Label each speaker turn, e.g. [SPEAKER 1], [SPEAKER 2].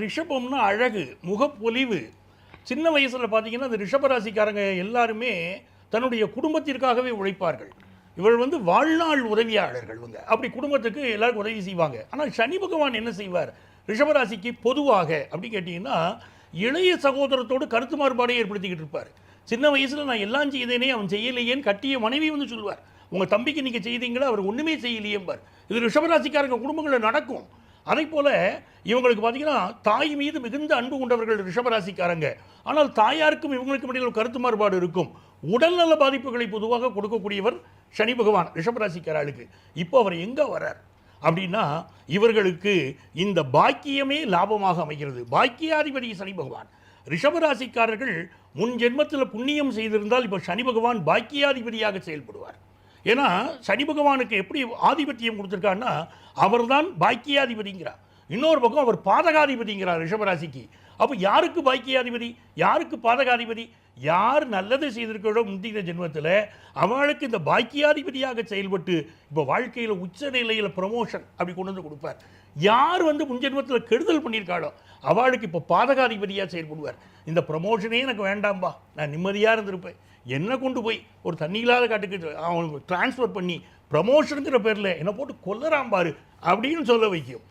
[SPEAKER 1] ரிஷபம்னா அழகு, முகப்பொலிவு. சின்ன வயசில் பார்த்தீங்கன்னா அந்த ரிஷபராசிக்காரங்க எல்லாருமே தன்னுடைய குடும்பத்திற்காகவே உழைப்பார்கள். இவள் வாழ்நாள் உதவியாளர்கள் இவங்க. அப்படி குடும்பத்துக்கு எல்லாருக்கும் உதவி செய்வாங்க. ஆனால் சனி பகவான் என்ன செய்வார் ரிஷபராசிக்கு பொதுவாக அப்படி கேட்டிங்கன்னா, இளைய சகோதரத்தோடு கருத்து மாறுபாடை ஏற்படுத்திக்கிட்டு இருப்பார். சின்ன வயசில் நான் எல்லாம் செய்தேனே அவன் செய்யலையேன்னு கட்டிய மனைவி சொல்லுவார், உங்கள் தம்பிக்கு நீங்கள் செய்தீங்களா, அவர் ஒன்றுமே செய்யலையேம்பார். இது ரிஷபராசிக்காரங்க குடும்பங்களில் நடக்கும். அதே போல் இவங்களுக்கு பார்த்தீங்கன்னா தாய் மீது மிகுந்த அன்பு கொண்டவர்கள் ரிஷபராசிக்காரங்க. ஆனால் தாயாருக்கும் இவங்களுக்கும் இடையில் ஒரு கருத்து மாறுபாடு இருக்கும். உடல்நல பாதிப்புகளை பொதுவாக கொடுக்கக்கூடியவர் சனி பகவான் ரிஷபராசிக்காரர்களுக்கு. இப்போ அவர் எங்கே வரார் அப்படின்னா, இவர்களுக்கு இந்த பாக்கியமே லாபமாக அமைகிறது. பாக்கியாதிபதி சனி பகவான். ரிஷபராசிக்காரர்கள் முன் ஜென்மத்தில் புண்ணியம் செய்திருந்தால் இப்போ சனி பகவான் பாக்கியாதிபதியாக செயல்படுவார். ஏன்னா சனி பகவானுக்கு எப்படி ஆதிபத்தியம் கொடுத்துருக்காருன்னா, அவர் தான் பாக்கியாதிபதிங்கிறார். இன்னொரு பக்கம் அவர் பாதகாதிபதிங்கிறார் ரிஷபராசிக்கு. அப்போ யாருக்கு பாக்கியாதிபதி, யாருக்கு பாதகாதிபதி? யார் நல்லது செய்திருக்கிறோ முந்தின ஜென்மத்தில் அவளுக்கு இந்த பாக்கியாதிபதியாக செயல்பட்டு இப்போ வாழ்க்கையில் உச்ச நிலையில் ப்ரமோஷன் அப்படி கொண்டு வந்து கொடுப்பார். யார் முன்ஜென்மத்தில் கெடுதல் பண்ணியிருக்காளோ அவளுக்கு இப்போ பாதகாதிபதியாக செயல்படுவார். இந்த ப்ரமோஷனே எனக்கு வேண்டாம்பா, நான் நிம்மதியாக இருந்திருப்பேன், என்னை கொண்டு போய் ஒரு தண்ணி இல்லாத காட்டுக்கு அவனுக்கு டிரான்ஸ்ஃபர் பண்ணி ப்ரமோஷனுங்கிற பேரில் என்னை போட்டு கொல்லறாம்பாரு அப்படின்னு சொல்ல வைக்கும்.